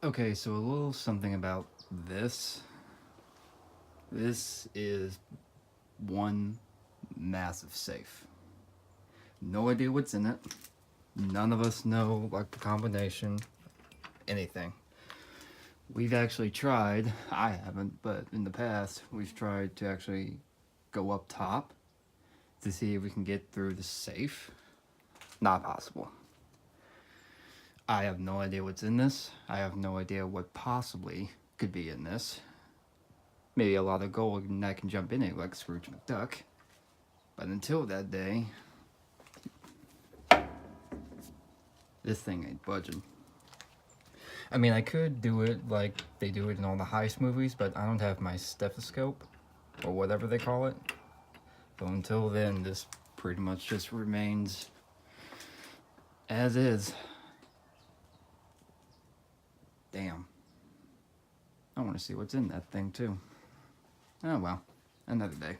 Okay, so a little something about this. This is one massive safe. No idea what's in it. None of us know, like, the combination, anything. We've actually tried, I haven't, but in the past, we've tried to actually go up top to see if we can get through the safe. Not possible. I have no idea what's in this. I have no idea what possibly could be in this. Maybe a lot of gold and I can jump in it like Scrooge McDuck. But until that day, this thing ain't budging. I mean, I could do it like they do it in all the heist movies, but I don't have my stethoscope, or whatever they call it. So until then, this pretty much just remains as is. Damn. I want to see what's in that thing, too. Oh well, another day.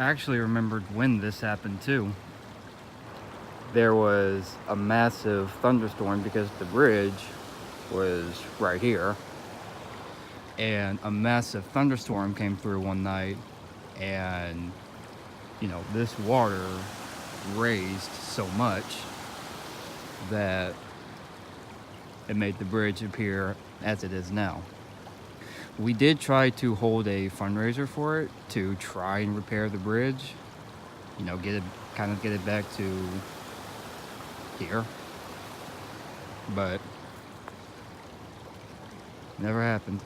actually remembered when this happened too. There was a massive thunderstorm because the bridge was right here. And a massive thunderstorm came through one night, and this water raised so much that it made the bridge appear as it is now. We did try to hold a fundraiser for it to try and repair the bridge, get it back to here, but never happened.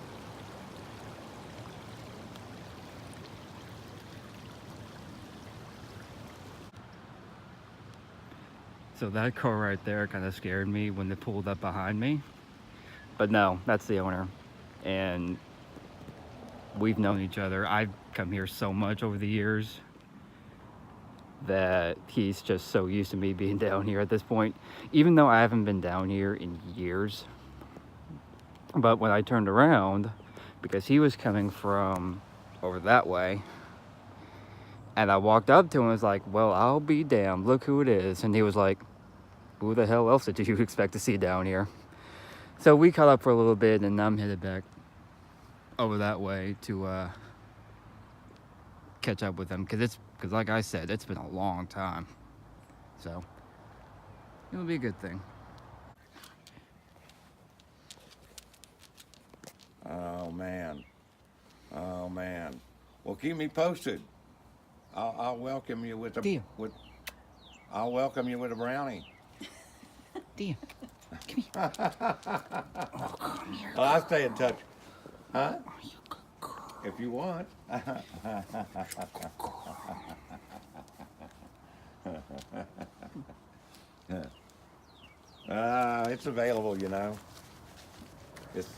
So that car right there kind of scared me when they pulled up behind me. But no, that's the owner. And we've known each other. I've come here so much over the years that he's just so used to me being down here at this point. Even though I haven't been down here in years. But when I turned around, because he was coming from over that way, and I walked up to him and was like, well, I'll be damned, look who it is. And he was like, who the hell else did you expect to see down here? So we caught up for a little bit, and I'm headed back over that way to catch up with him, because like I said, it's been a long time. So it'll be a good thing. Oh man. Well, keep me posted. I'll welcome you with a I'll welcome you with a brownie. Dear, come here. Oh, come here. Well, I'll stay in touch. Huh? Oh, you good girl. If you want. It's available,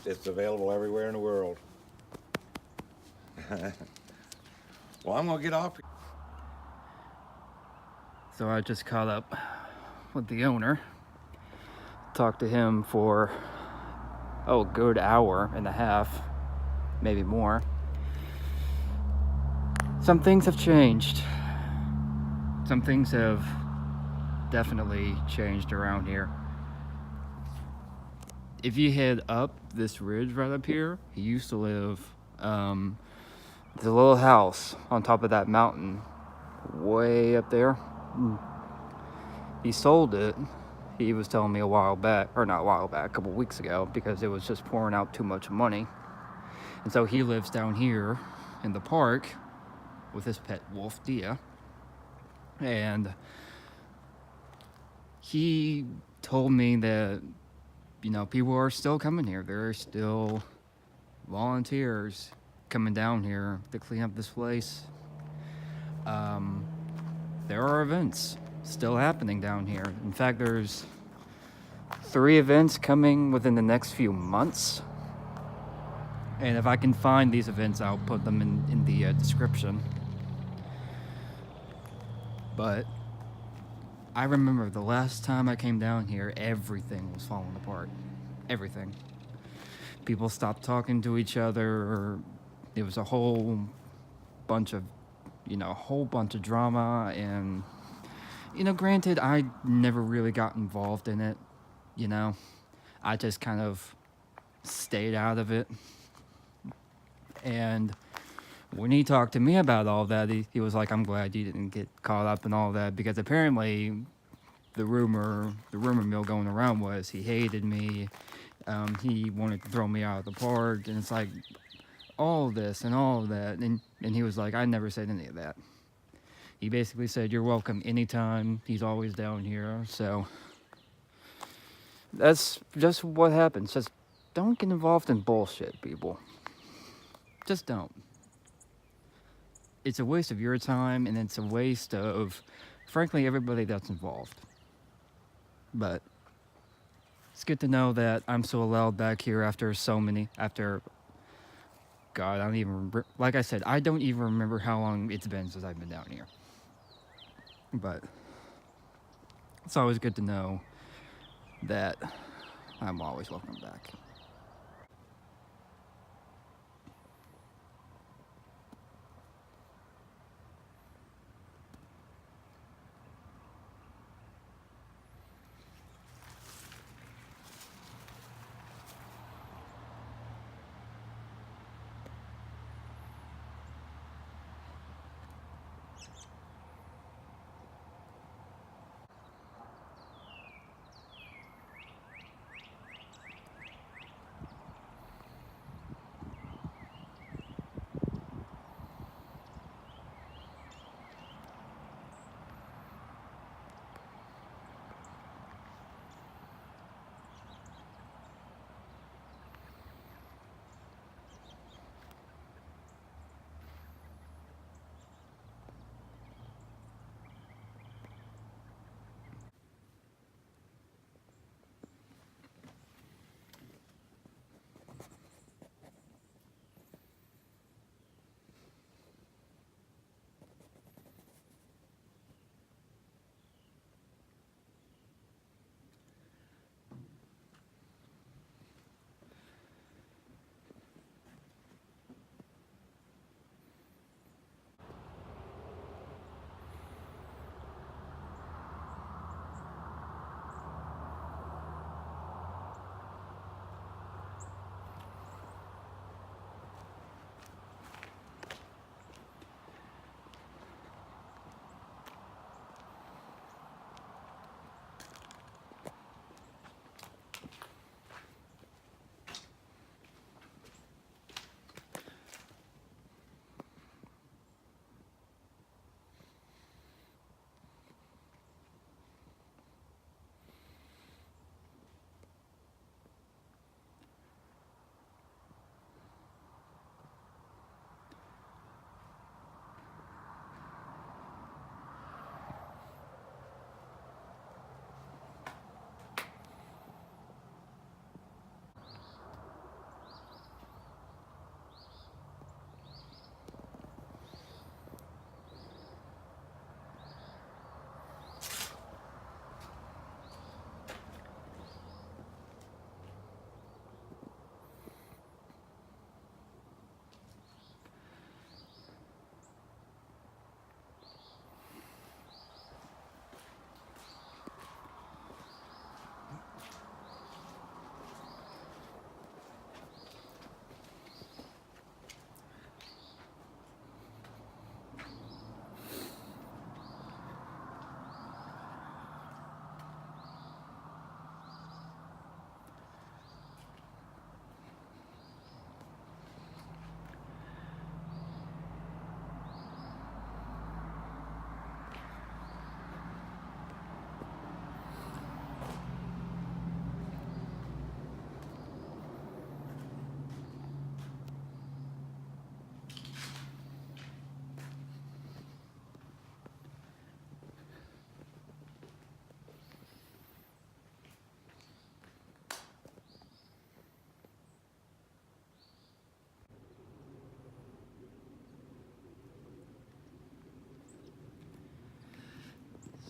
It's available everywhere in the world. Well, I'm gonna get off. So I just caught up with the owner. Talked to him for a good hour and a half, maybe more. Some things have changed. Some things have definitely changed around here. If you head up this ridge right up here, he used to live, there's a little house on top of that mountain, way up there. He sold it. He was telling me a couple weeks ago, because it was just pouring out too much money. And so he lives down here in the park with his pet wolf, Dia. And he told me that, people are still coming here. There are still volunteers coming down here to clean up this place. There are events still happening down here. In fact, there's 3 events coming within the next few months. And if I can find these events, I'll put them in the description. But I remember the last time I came down here, everything was falling apart. Everything. People stopped talking to each other, or it was a whole bunch of drama. And granted, I never really got involved in it. I just kind of stayed out of it. And when he talked to me about all that, he was like, I'm glad you didn't get caught up in all that, because apparently the rumor mill going around was he hated me. He wanted to throw me out of the park, and it's like all this and all of that. And he was like, I never said any of that. He basically said, you're welcome anytime. He's always down here. So that's just what happens. Just don't get involved in bullshit, people. Just don't. It's a waste of your time, and it's a waste of, frankly, everybody that's involved. But it's good to know that I'm still allowed back here after God, I don't even remember. Like I said, I don't even remember how long it's been since I've been down here. But it's always good to know that I'm always welcome back.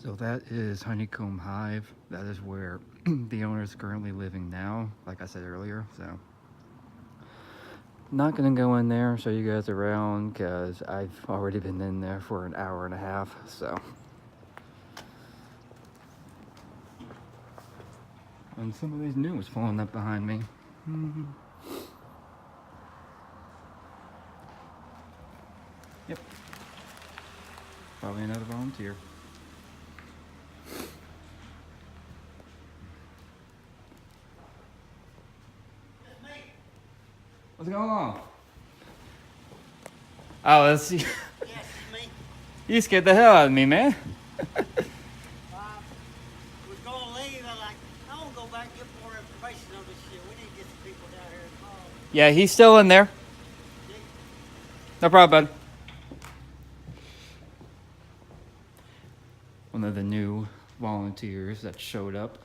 So that is Honeycomb Hive. That is where the owner is currently living now, like I said earlier. So not gonna go in there and show you guys around because I've already been in there for an hour and a half. So, and some of these new ones falling up behind me. Yep, probably another volunteer. What's going on? Oh, that's you. Yes, it's me. You scared the hell out of me, man. Was gonna leave. I want to go back and get more information on this shit. We need to get some people down here involved. Yeah, he's still in there. No problem, bud. One of the new volunteers that showed up.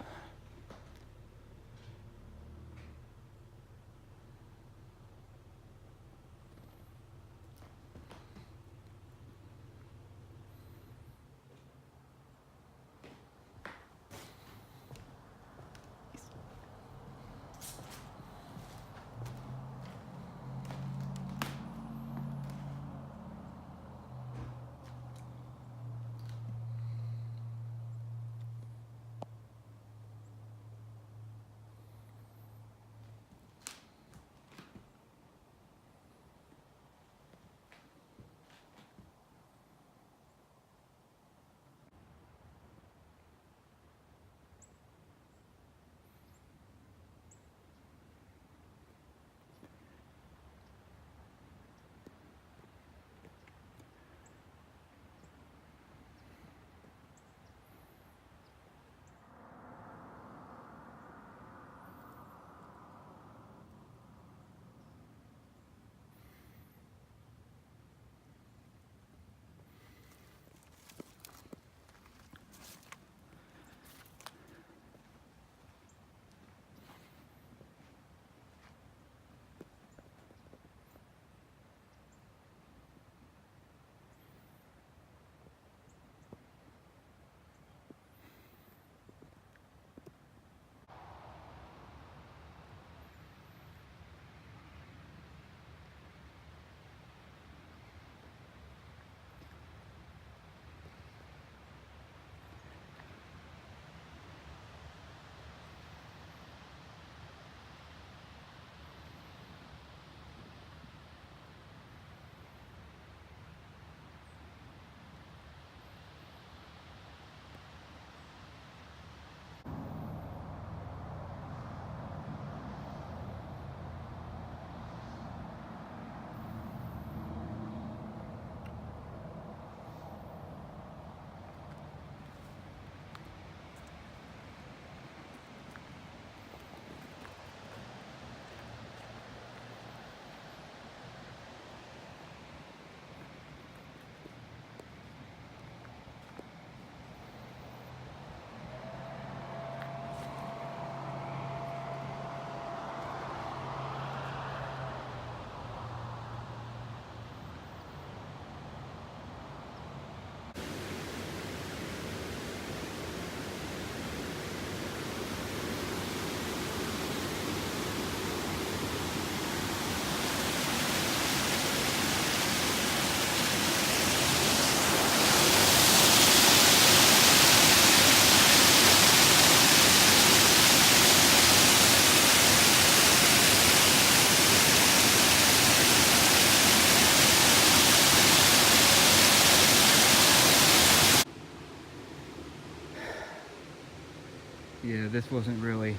Yeah, this wasn't really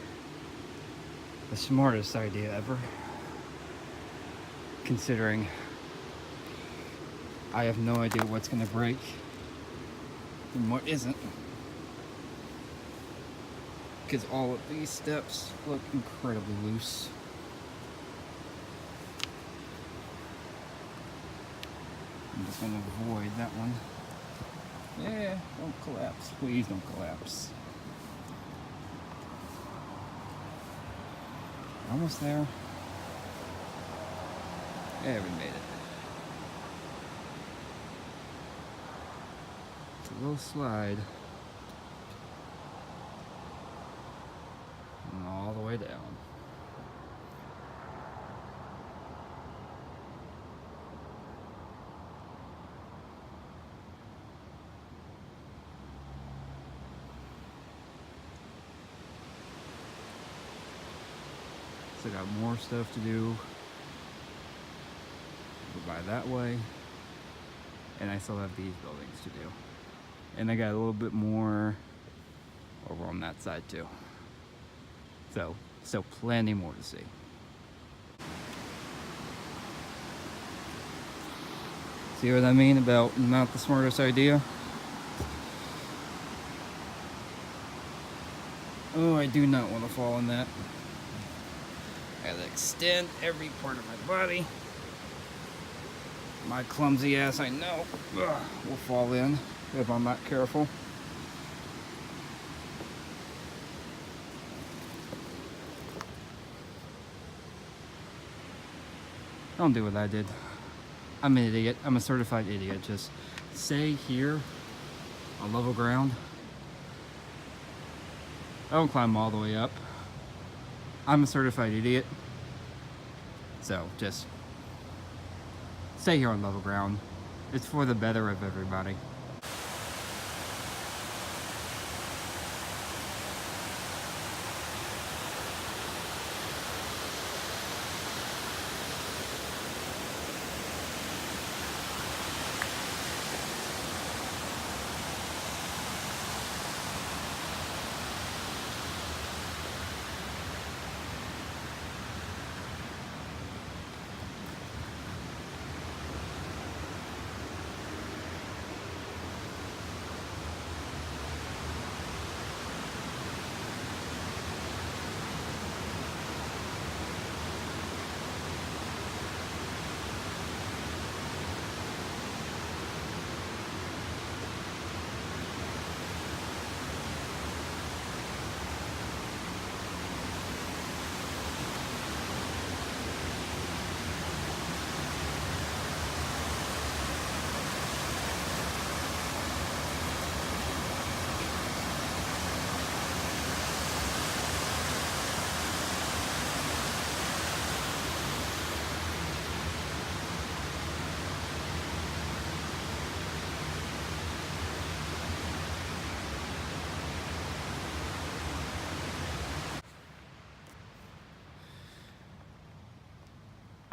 the smartest idea ever, considering I have no idea what's gonna break and what isn't, because all of these steps look incredibly loose. I'm just gonna avoid that one. Yeah, don't collapse. Please don't collapse. Almost there. Yeah, we made it. It's a little slide. Still got more stuff to do. Go by that way. And I still have these buildings to do. And I got a little bit more over on that side too. So plenty more to see. See what I mean about not the smartest idea? Oh, I do not want to fall in that. I gotta extend every part of my body. My clumsy ass, I know, will fall in if I'm not careful. Don't do what I did. I'm an idiot. I'm a certified idiot. Just stay here on level ground. Don't climb all the way up. I'm a certified idiot. So just stay here on level ground. It's for the better of everybody.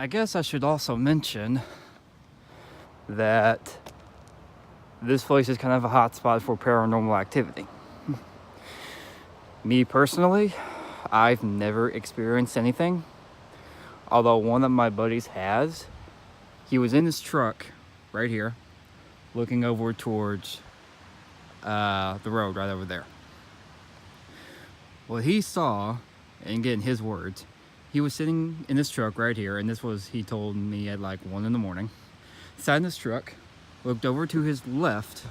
I guess I should also mention that this place is kind of a hotspot for paranormal activity. Me personally, I've never experienced anything, although one of my buddies has. He was in his truck right here, looking over towards the road right over there. What he saw, and again, his words, he was sitting in his truck right here, and this was, he told me at like 1 in the morning. Sat in his truck, looked over to his left,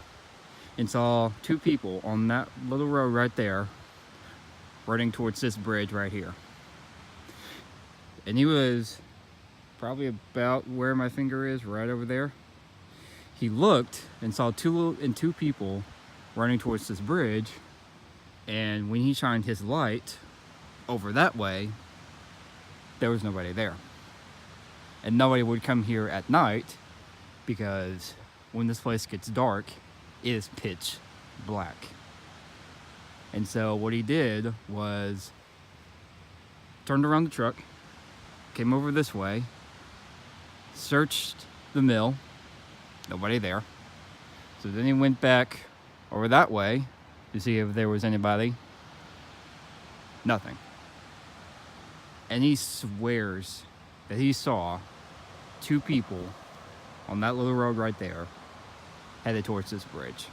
and saw 2 people on that little road right there, running towards this bridge right here. And he was probably about where my finger is, right over there. He looked and saw 2 people running towards this bridge, and when he shined his light over that way, there was nobody there. And nobody would come here at night because when this place gets dark, it is pitch black. And so what he did was turned around the truck, came over this way, searched the mill, nobody there. So then he went back over that way to see if there was anybody. Nothing. And he swears that he saw 2 people on that little road right there headed towards this bridge.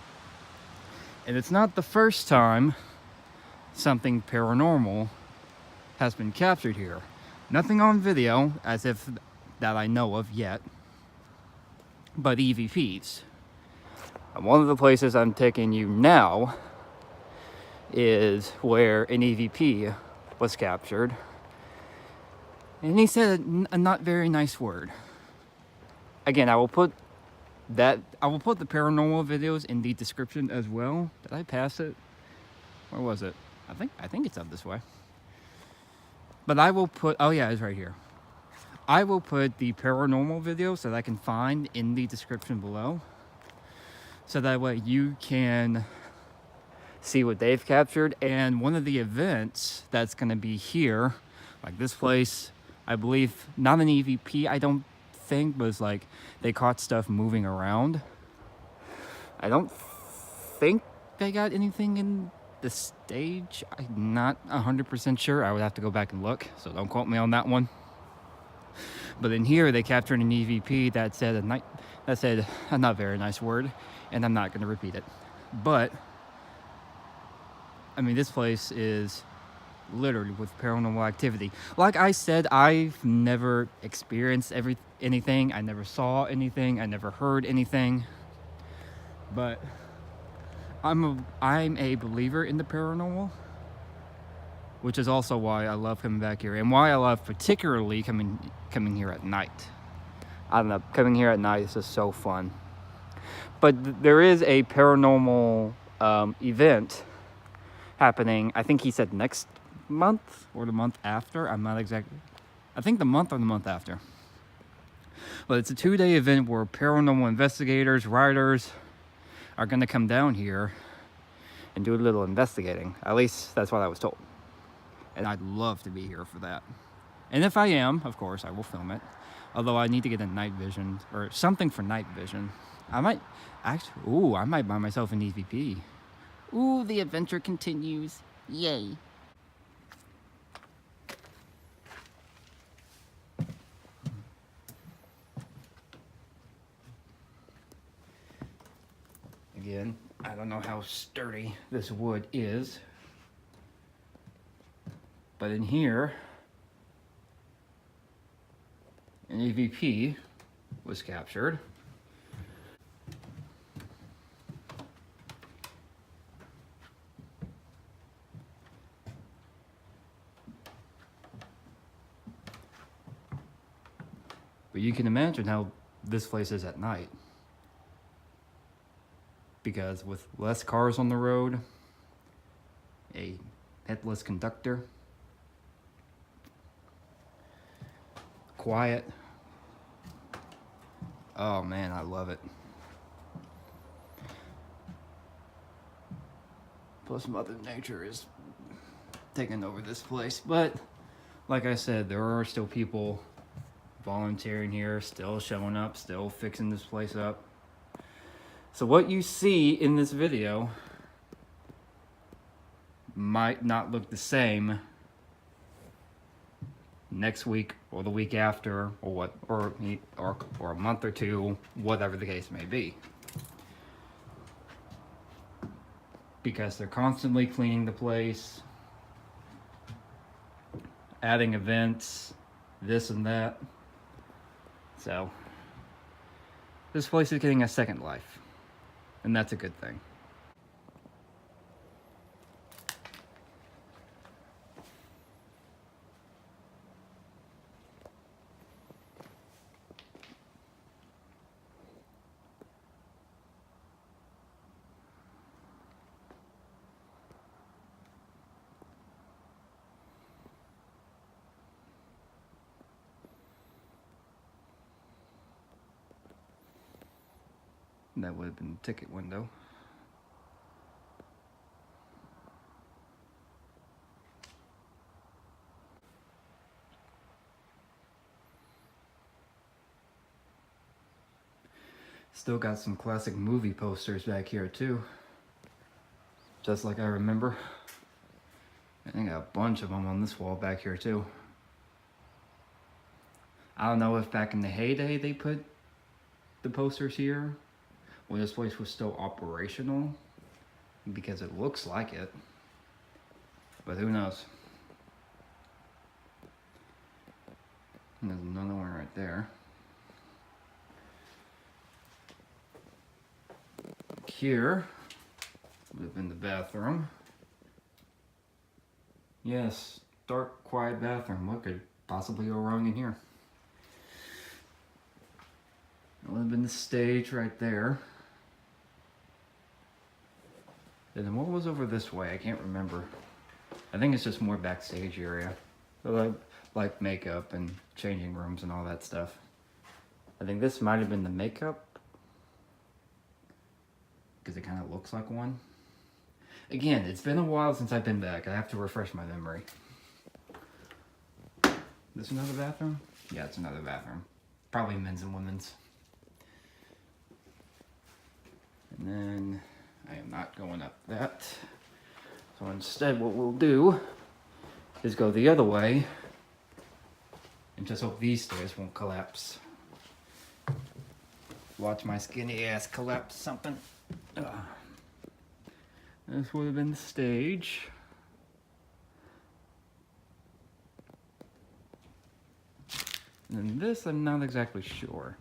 And it's not the first time something paranormal has been captured here. Nothing on video, as if that I know of yet, but EVPs. And one of the places I'm taking you now is where an EVP was captured. And he said a not very nice word. Again, I will put the paranormal videos in the description as well. Did I pass it? Where was it? I think it's up this way. But I will put, oh yeah, it's right here. I will put the paranormal videos that I can find in the description below. So that way you can see what they've captured. And one of the events that's going to be here Like this place, I believe, not an EVP, I don't think, but it's like they caught stuff moving around. I don't think they got anything in the stage. I'm not 100% sure. I would have to go back and look, so don't quote me on that one. But in here, they captured an EVP that said a not very nice word, and I'm not going to repeat it. But I mean, this place is literally with paranormal activity. Like I said, I've never experienced anything. I never saw anything. I never heard anything. But I'm a believer in the paranormal, which is also why I love coming back here, and why I love particularly coming here at night. I don't know, coming here at night is just so fun. But there is a paranormal event happening. I think he said next month or the month after. I'm not exactly. I think the month or the month after. But it's a 2-day event where paranormal investigators, writers are going to come down here and do a little investigating. At least that's what I was told. And I'd love to be here for that. And if I am, of course, I will film it. Although I need to get a night vision or something for night vision. I might buy myself an EVP. Ooh, the adventure continues. Yay. Again, I don't know how sturdy this wood is. But in here, an EVP was captured. But you can imagine how this place is at night. Because with less cars on the road, a headless conductor, quiet. Oh man, I love it. Plus Mother Nature is taking over this place. But like I said, there are still people volunteering here, still showing up, still fixing this place up. So what you see in this video might not look the same next week or the week after or a month or two, whatever the case may be. Because they're constantly cleaning the place, adding events, this and that. So this place is getting a second life, and that's a good thing. That would have been the ticket window. Still got some classic movie posters back here too. Just like I remember. I think I got a bunch of them on this wall back here too. I don't know if back in the heyday they put the posters here when this place was still operational, because it looks like it, but who knows. And there's another one right there. Here would have been the bathroom. Yes, dark, quiet bathroom. What could possibly go wrong in here? That would have been the stage right there. And then what was over this way? I can't remember. I think it's just more backstage area. So like makeup and changing rooms and all that stuff. I think this might have been the makeup, because it kind of looks like one. Again, it's been a while since I've been back. I have to refresh my memory. This another bathroom? Yeah, it's another bathroom. Probably men's and women's. And then I am not going up that. So instead what we'll do is go the other way and just hope these stairs won't collapse. Watch my skinny ass collapse something. This would have been the stage. And this I'm not exactly sure.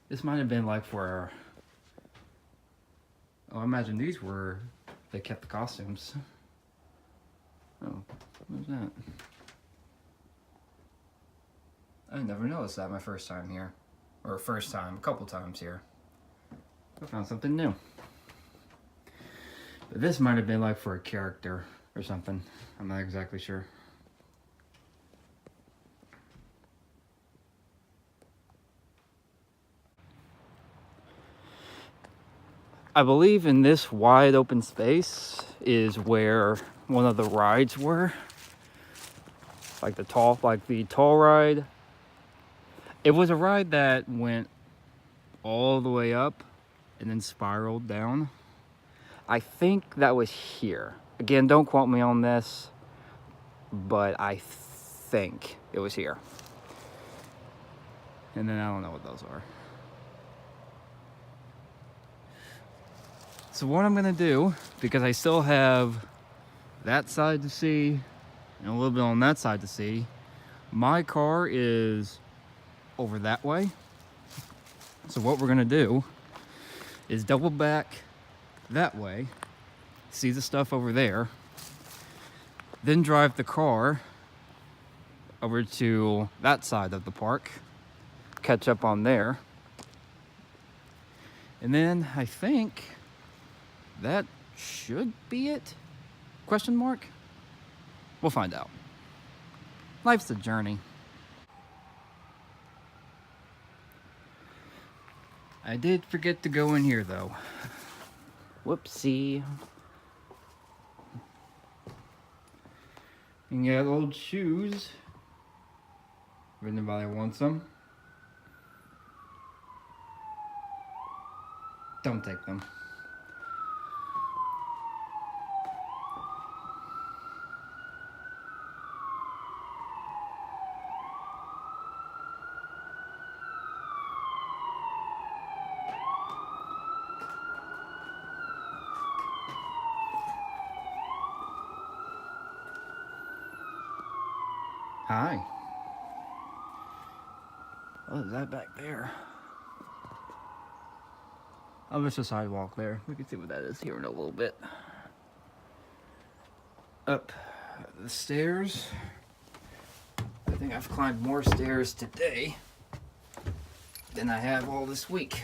This might have been like for... Oh, I imagine these were... They kept the costumes. Oh, what was that? I never noticed that my first time here. Or first time, a couple times here. I found something new. But this might have been like for a character or something. I'm not exactly sure. I believe in this wide open space is where one of the rides were. Like the tall ride. It was a ride that went all the way up and then spiraled down. I think that was here. Again, don't quote me on this, but I think it was here. And then I don't know what those are. So what I'm gonna do, because I still have that side to see and a little bit on that side to see, my car is over that way. So what we're gonna do is double back that way, see the stuff over there, then drive the car over to that side of the park, catch up on there, and then I think that should be it? Question mark? We'll find out. Life's a journey. I did forget to go in here though. Whoopsie. And got old shoes. If anybody wants them. Don't take them. Hi. What is that back there? Oh, there's a sidewalk there. We can see what that is here in a little bit. Up the stairs. I think I've climbed more stairs today than I have all this week.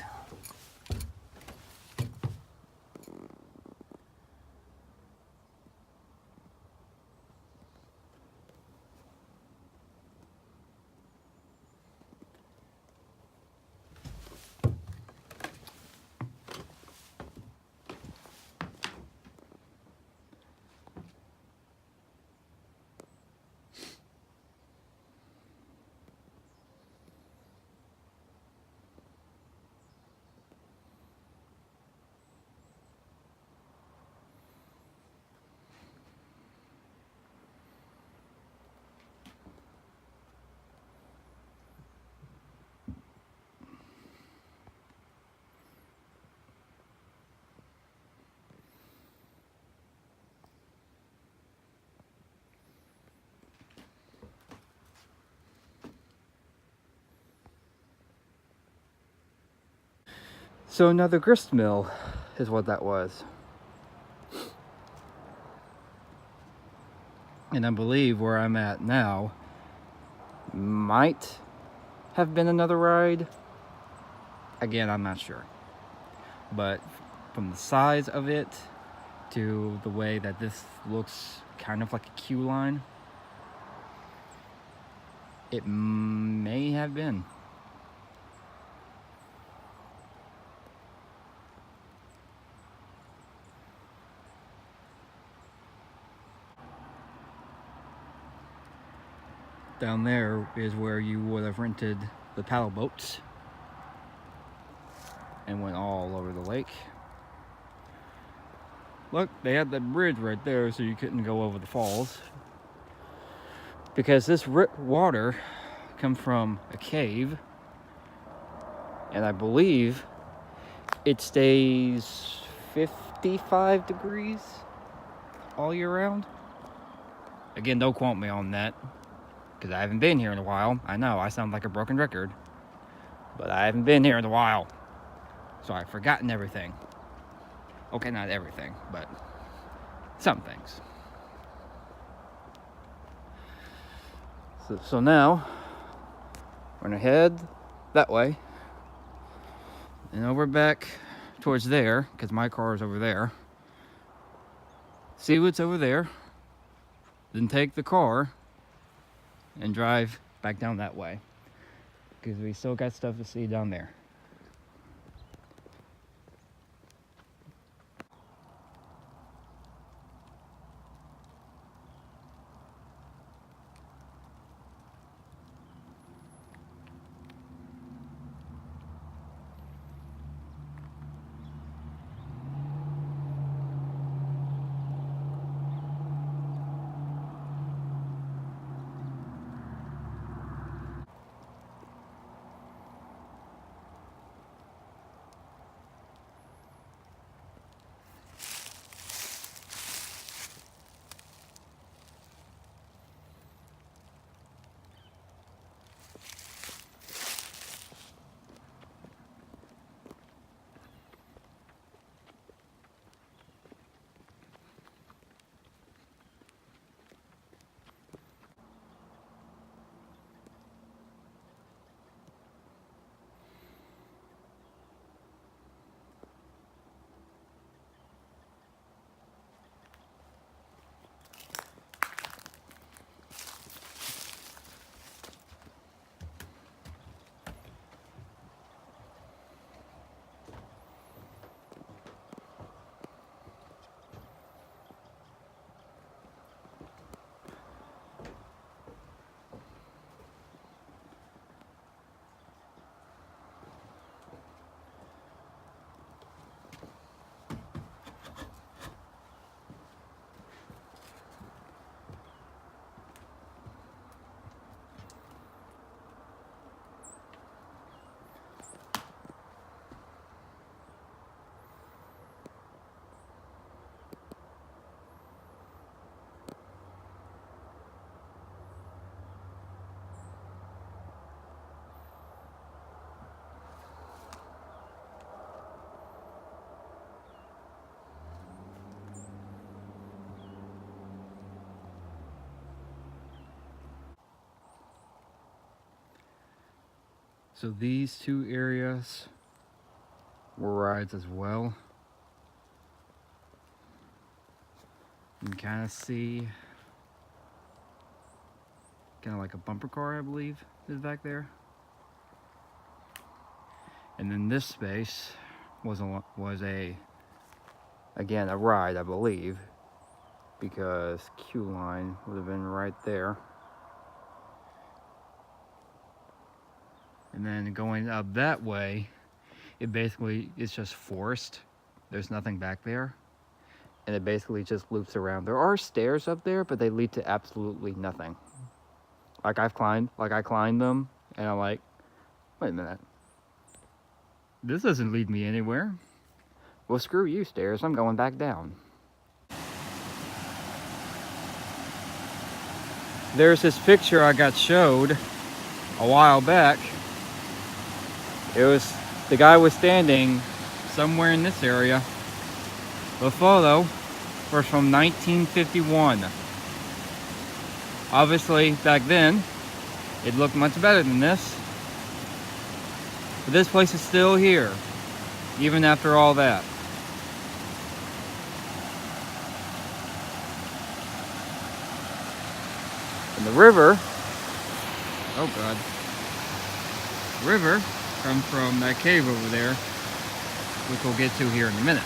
So another grist mill is what that was. And I believe where I'm at now might have been another ride. Again, I'm not sure. But from the size of it to the way that this looks kind of like a queue line, it may have been. down there is where you would have rented the paddle boats and went all over the lake. Look, they had that bridge right there so you couldn't go over the falls. Because this water comes from a cave, and I believe it stays 55 degrees all year round. Again, don't quote me on that, because I haven't been here in a while. I know, I sound like a broken record, but I haven't been here in a while, so I've forgotten everything. Okay, not everything, but some things. So now, we're gonna head that way, and over back towards there, because my car is over there. See what's over there, then take the car and drive back down that way, because we still got stuff to see down there. So these two areas were rides as well. You can kind of see, kind of like a bumper car, I believe, is back there. And then this space was again a ride, I believe, because queue line would have been right there. And then going up that way, it's just forest. There's nothing back there. And it basically just loops around. There are stairs up there, but they lead to absolutely nothing. I climbed them, and I'm like, wait a minute. This doesn't lead me anywhere. Well, screw you, stairs. I'm going back down. There's this picture I got showed a while back. The guy was standing somewhere in this area. The photo was from 1951. Obviously, back then, it looked much better than this. But this place is still here, even after all that. And the river, oh God, the river comes from that cave over there, which we'll get to here in a minute.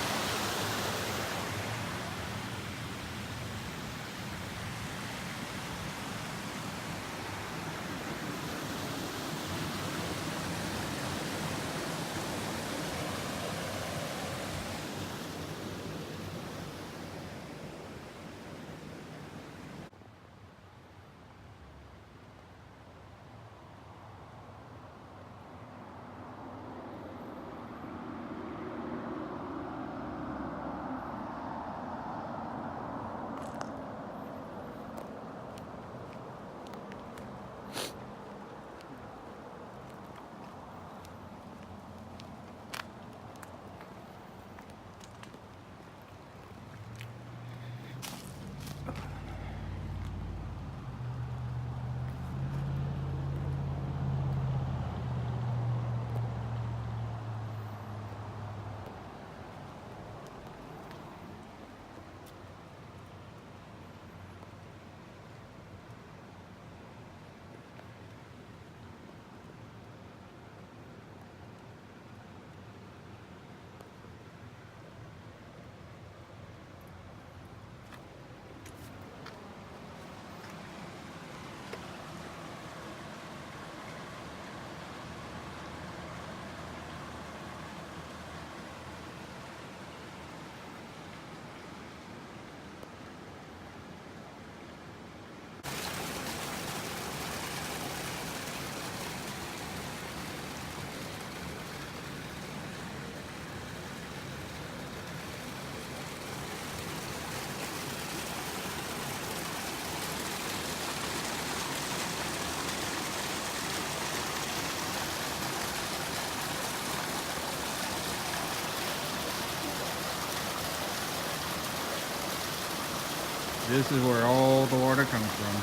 This is where all the water comes from.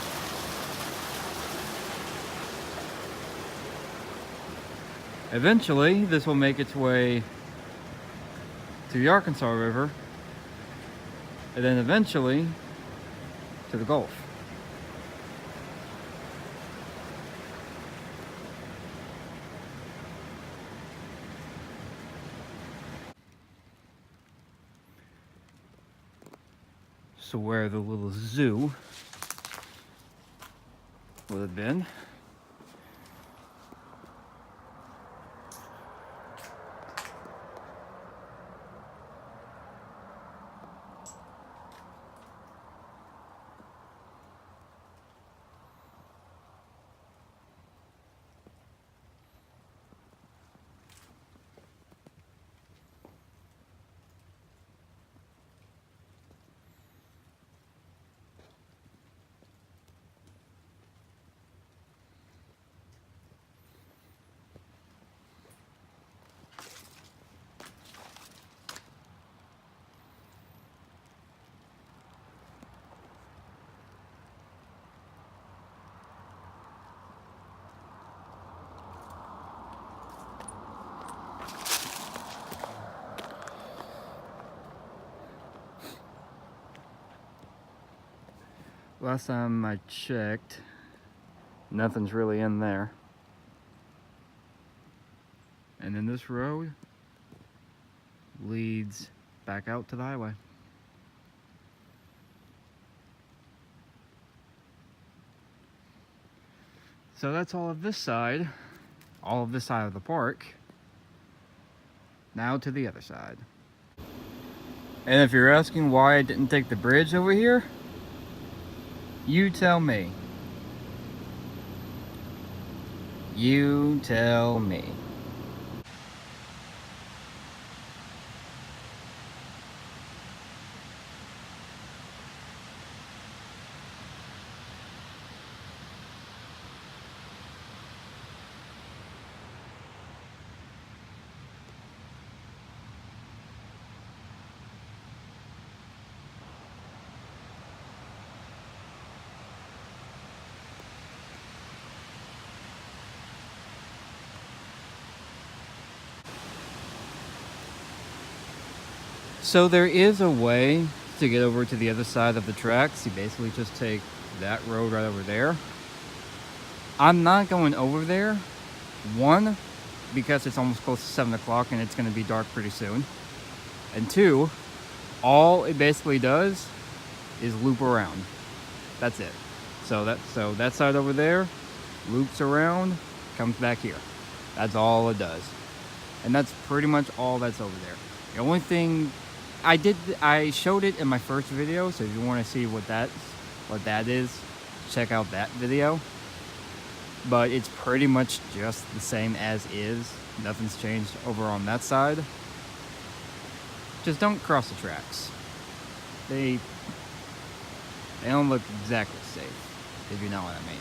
Eventually, this will make its way to the Arkansas River, and then eventually to the Gulf. So where the little zoo would have been. Last time I checked, nothing's really in there. And then this road leads back out to the highway. So that's all of this side of the park. Now to the other side. And if you're asking why I didn't take the bridge over here, you tell me. You tell me. So there is a way to get over to the other side of the tracks. You basically just take that road right over there. I'm not going over there. One, because it's almost close to 7 o'clock and it's going to be dark pretty soon. And two, all it basically does is loop around. That's it. So that side over there loops around, comes back here. That's all it does. And that's pretty much all that's over there. The only thing I showed it in my first video, so if you want to see what that is, check out that video. But it's pretty much just the same as is. Nothing's changed over on that side. Just don't cross the tracks. They don't look exactly safe, if you know what I mean.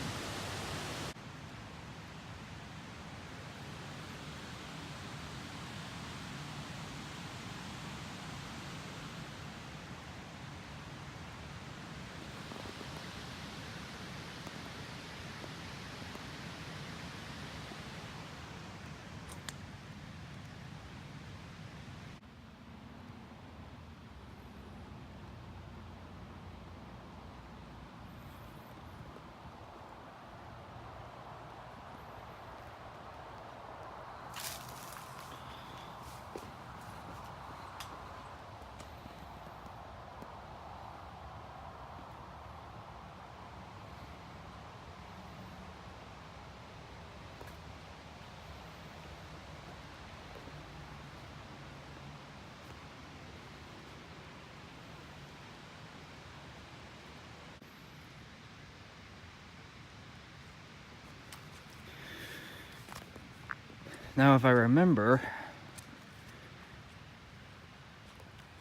Now, if I remember,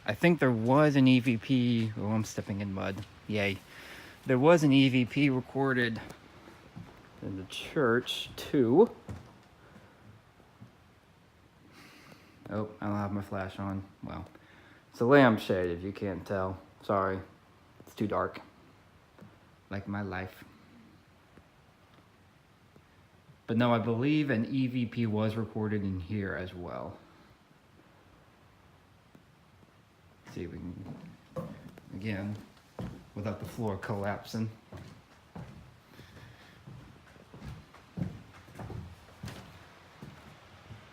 I think there was an EVP. Oh, I'm stepping in mud. Yay. There was an EVP recorded in the church, too. Oh, I don't have my flash on. Well, it's a lampshade if you can't tell. Sorry. It's too dark. like my life. But no, I believe an EVP was recorded in here as well. See if we can, again, without the floor collapsing.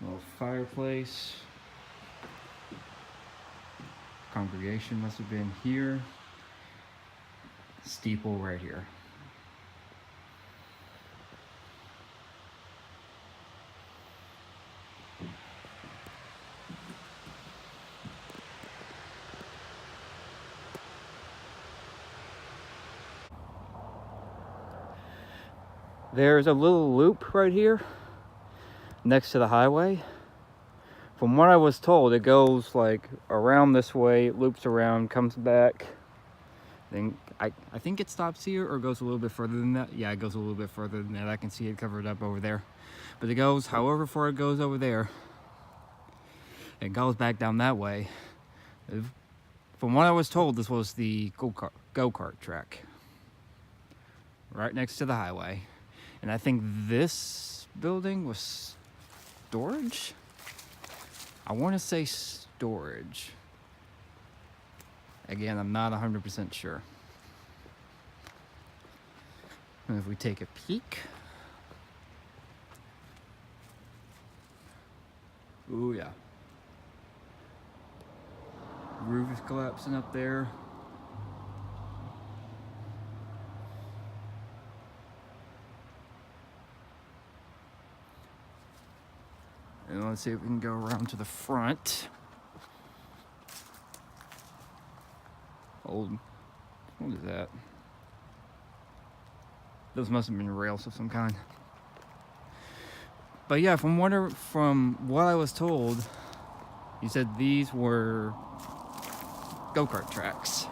Little fireplace. Congregation must have been here. Steeple right here. There's a little loop right here next to the highway. From what I was told, it goes like around this way, it loops around, comes back. Then I think it stops here or goes a little bit further than that. Yeah, it goes a little bit further than that. I can see it covered up over there. But it goes however far it goes over there. It goes back down that way. From what I was told, this was the go-kart track. Right next to the highway. And I think this building was storage? I want to say storage. Again, I'm not 100% sure. And if we take a peek. Ooh, yeah. Roof is collapsing up there. And let's see if we can go around to the front. Old, what is that? Those must have been rails of some kind. But yeah, from what I was told, you said these were go-kart tracks.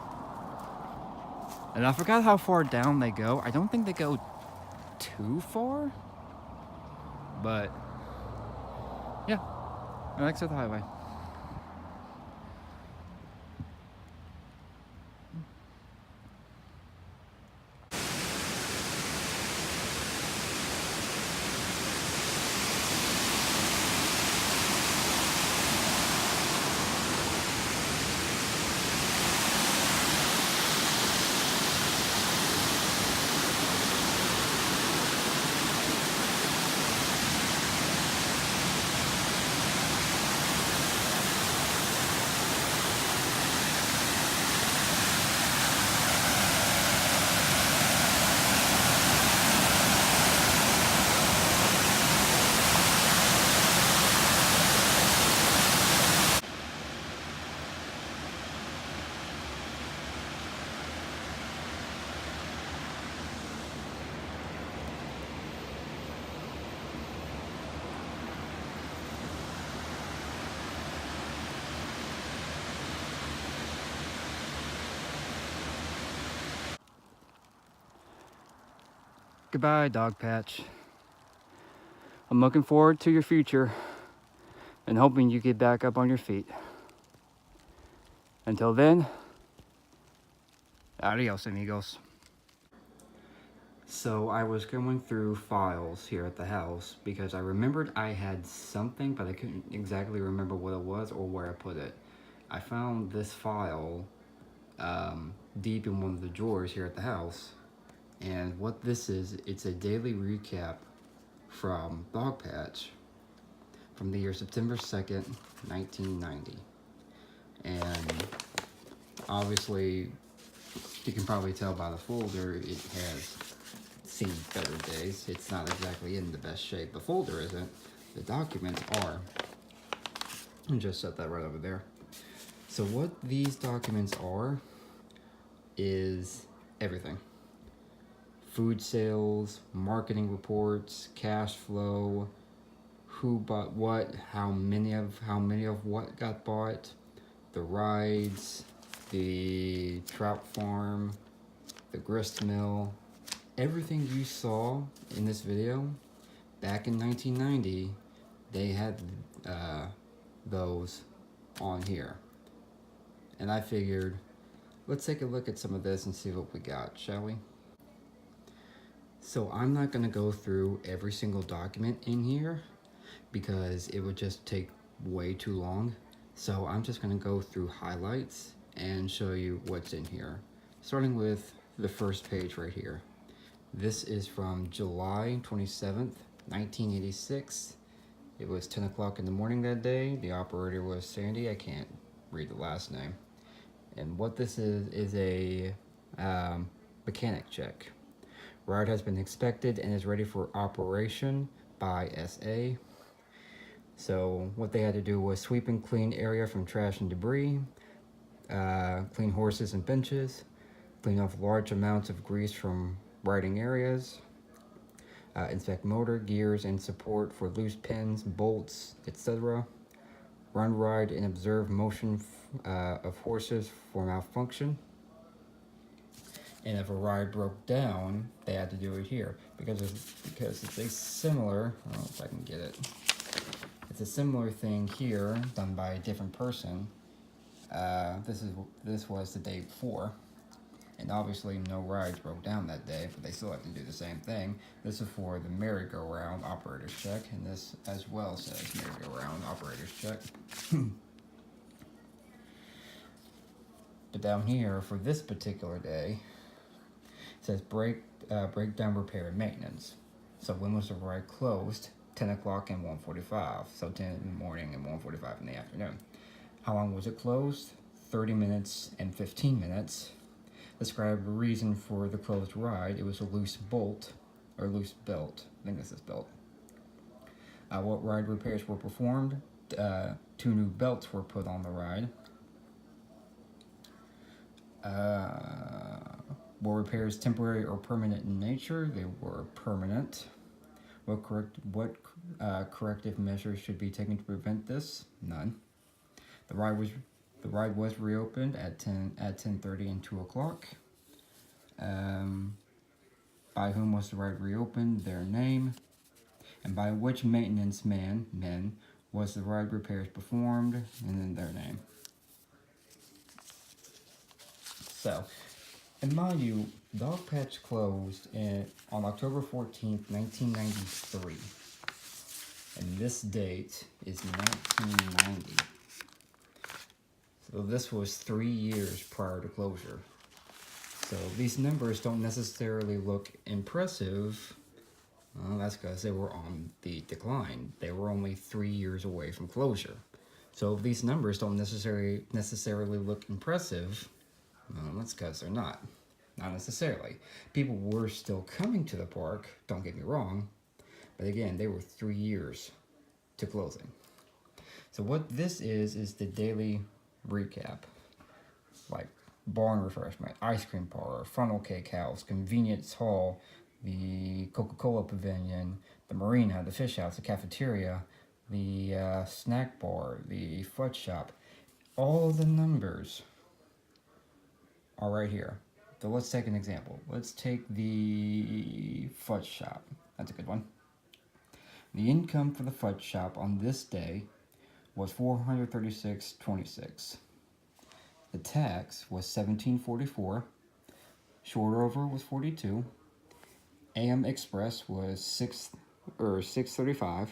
And I forgot how far down they go. I don't think they go too far. But yeah, next to the highway. Goodbye, Dogpatch. I'm looking forward to your future and hoping you get back up on your feet. Until then, adios, amigos. So I was going through files here at the house because I remembered I had something, but I couldn't exactly remember what it was or where I put it. I found this file deep in one of the drawers here at the house. And what this is, it's a daily recap from Dogpatch from the year September 2nd, 1990. And obviously, you can probably tell by the folder, it has seen better days. It's not exactly in the best shape. The folder isn't. The documents are. And just set that right over there. So what these documents are is everything. Food sales, marketing reports, cash flow, who bought what, how many of what got bought, the rides, the trout farm, the grist mill, everything you saw in this video back in 1990, they had those on here. And I figured, let's take a look at some of this and see what we got, shall we? So I'm not going to go through every single document in here because it would just take way too long. So I'm just going to go through highlights and show you what's in here. Starting with the first page right here. This is from July 27th, 1986. It was 10 o'clock in the morning that day. The operator was Sandy. I can't read the last name. And what this is a mechanic check. Ride has been inspected and is ready for operation by SA. So what they had to do was sweep and clean area from trash and debris, clean horses and benches, clean off large amounts of grease from riding areas, inspect motor, gears, and support for loose pins, bolts, etc. Run, ride, and observe motion of horses for malfunction. And if a ride broke down, they had to do it here because it's a similar. I don't know if I can get it. It's a similar thing here done by a different person. This was the day before, and obviously no rides broke down that day, but they still have to do the same thing. This is for the merry-go-round operator's check, and this as well says merry-go-round operator's check. But down here for this particular day, it says breakdown, repair, and maintenance. So when was the ride closed? 10 o'clock and 1:45. So 10 in the morning and 1:45 in the afternoon. How long was it closed? 30 minutes and 15 minutes. Describe the reason for the closed ride. It was a loose bolt, or loose belt. I think this is belt. What ride repairs were performed? 2 new belts were put on the ride. Were repairs temporary or permanent in nature? They were permanent. What corrective measures should be taken to prevent this? None. The ride was reopened at 10:30 and 2 o'clock. By whom was the ride reopened? Their name. And by which maintenance men was the ride repairs performed? And then their name. So, and mind you, Dogpatch closed on October 14th, 1993. And this date is 1990. So this was 3 years prior to closure. So these numbers don't necessarily look impressive. Well, that's because they were on the decline. They were only 3 years away from closure. So if these numbers don't necessarily look impressive, well, that's because they're not. Not necessarily. People were still coming to the park, don't get me wrong, but again, they were 3 years to closing. So what this is the daily recap. Like barn refreshment, ice cream parlor, funnel cake house, convenience hall, the Coca-Cola pavilion, the marina, the fish house, the cafeteria, the snack bar, the fudge shop. All the numbers are right here. So let's take an example. Let's take the fudge shop. That's a good one. The income for the fudge shop on this day was $436.26. The tax was $17.44. Short over was $42. AM Express was $6.35.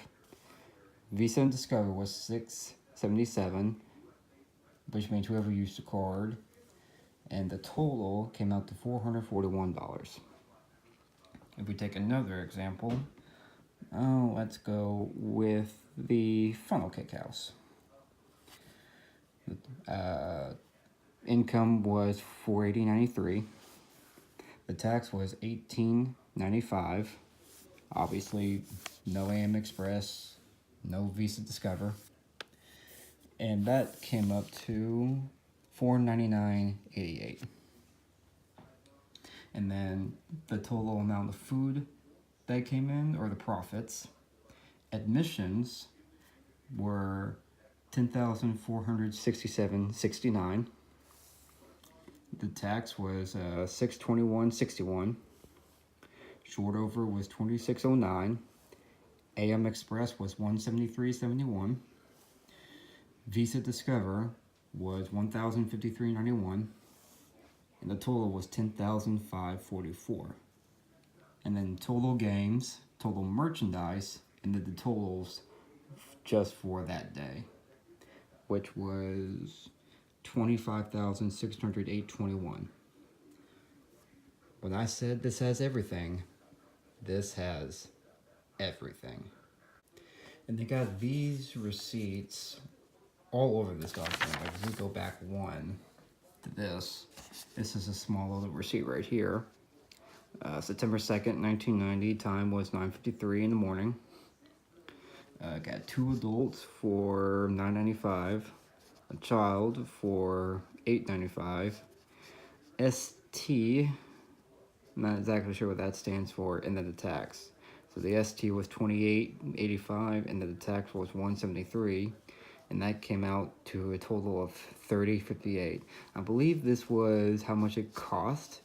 Visa and Discover was $6.77, which means whoever used the card. And the total came out to $441. If we take another example, let's go with the funnel cake house. Income was $480.93. The tax was $18.95. Obviously, no AM Express, no Visa Discover, and that came up to $499.88. And then the total amount of food that came in, or the profits, admissions were $10,467.69. The tax was $621.61. Short over was $26.09. AM Express was $173.71. Visa Discover was $1,053.91, and the total was $10,544. and then total games, total merchandise, and then the totals just for that day, which was 25,608.21. When I said this has everything, this has everything. And they got these receipts all over this document. Like if we go back one to this is a small little receipt right here. September 2nd, 1990, time was 9:53 in the morning. Got 2 adults for $9.95, a child for $8.95, ST, not exactly sure what that stands for, and then the tax. So the ST was $28.85, and then the tax was $173, and that came out to a total of $30.58. I believe this was how much it cost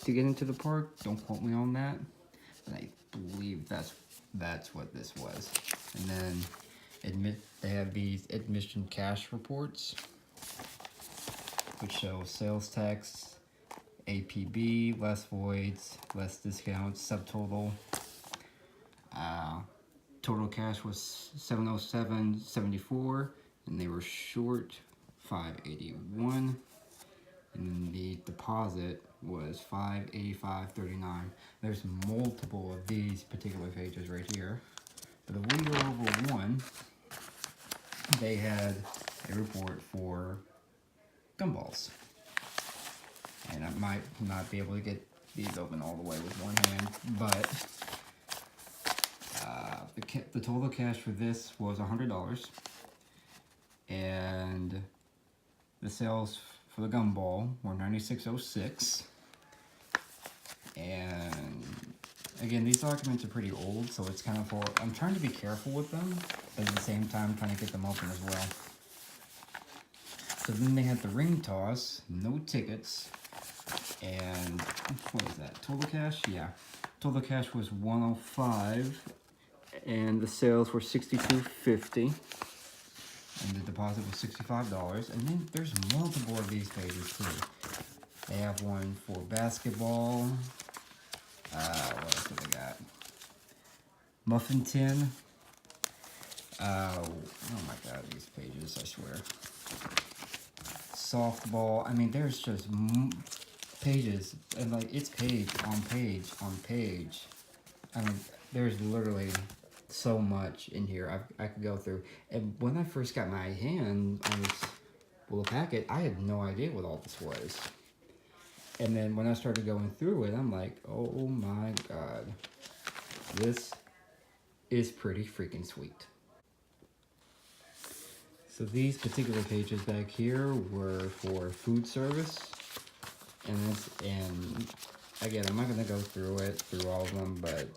to get into the park. Don't quote me on that, but I believe that's what this was. And then they have these admission cash reports, which show sales tax, APB, less voids, less discounts, subtotal. Total cash was $707.74, and they were short $581. And the deposit was $585.39. There's multiple of these particular pages right here. But if we go over one, they had a report for gumballs. And I might not be able to get these open all the way with one hand, but the total cash for this was $100, and the sales for the gumball were $96.06. And again, these documents are pretty old, so it's kind of I'm trying to be careful with them, but at the same time trying to get them open as well. So then they had the ring toss, no tickets, and what is that? Total cash? Yeah. Total cash was $105, and the sales were $62.50, and the deposit was $65. And then there's multiple of these pages too. They have one for basketball. What else do they got? Muffin tin. Oh my god, these pages, I swear. Softball. I mean, there's just pages, and like it's page on page on page. I mean, there's literally so much in here I could go through. And when I first got my hand on this little packet, I had no idea what all this was. And then when I started going through it, I'm like, oh my god, this is pretty freaking sweet. So these particular pages back here were for food service, and again, I'm not going to go through all of them, but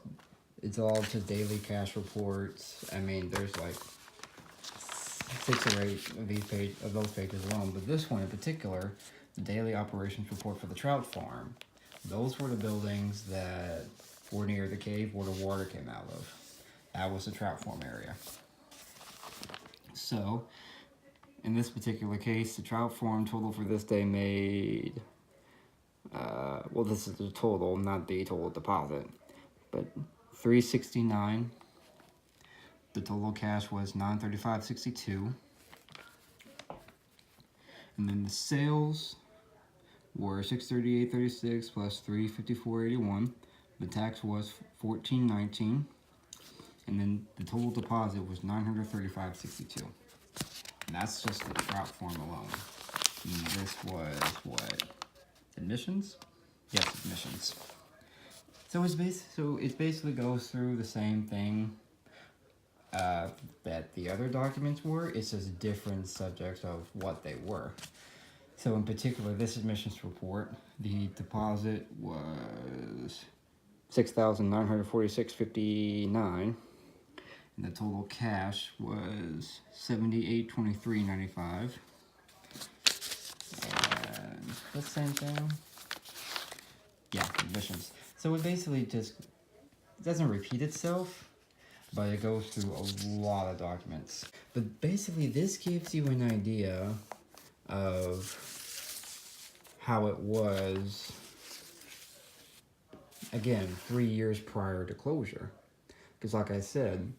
it's all to daily cash reports. I mean, there's like 6 or 8 of those pages alone, but this one in particular, the daily operations report for the trout farm. Those were the buildings that were near the cave where the water came out of. That was the trout farm area. So, in this particular case, the trout farm total for this day made, well, this is the total, not the total deposit, but $369. The total cash was $935.62. And then the sales were $638.36 plus $354.81. The tax was $14.19. And then the total deposit was $935.62. And that's just the trout farm alone. And this was what? Admissions? Yes, admissions. So it basically goes through the same thing that the other documents were. It's just different subjects of what they were. So in particular, this admissions report, the deposit was $6,946.59, and the total cash was $78.23.95. And the same thing. Yeah, admissions. So it basically just doesn't repeat itself, but it goes through a lot of documents. But basically, this gives you an idea of how it was again, 3 years prior to closure. Because like I said,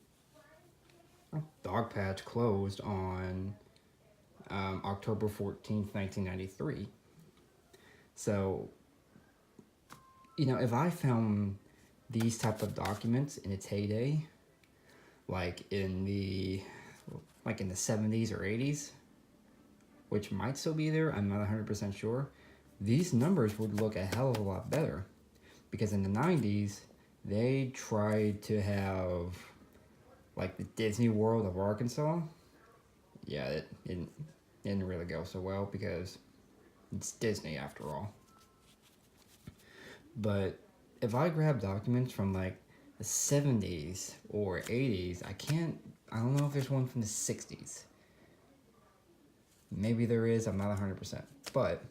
Dogpatch closed on October 14th, 1993. So, you know, if I found these type of documents in its heyday, like in the 70s or 80s, which might still be there, I'm not 100% sure, these numbers would look a hell of a lot better. Because in the 90s, they tried to have like the Disney World of Arkansas. Yeah, it didn't really go so well because it's Disney after all. But if I grab documents from like the 70s or 80s, I don't know if there's one from the 60s. Maybe there is, I'm not 100%. But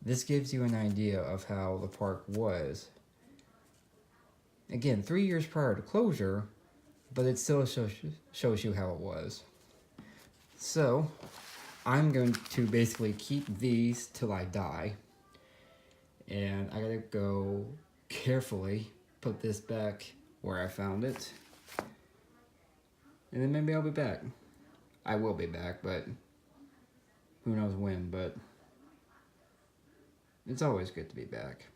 this gives you an idea of how the park was. Again, 3 years prior to closure, but it still shows you how it was. So, I'm going to basically keep these till I die. And I gotta go carefully put this back where I found it. And then maybe I'll be back. I will be back, but who knows when, but it's always good to be back.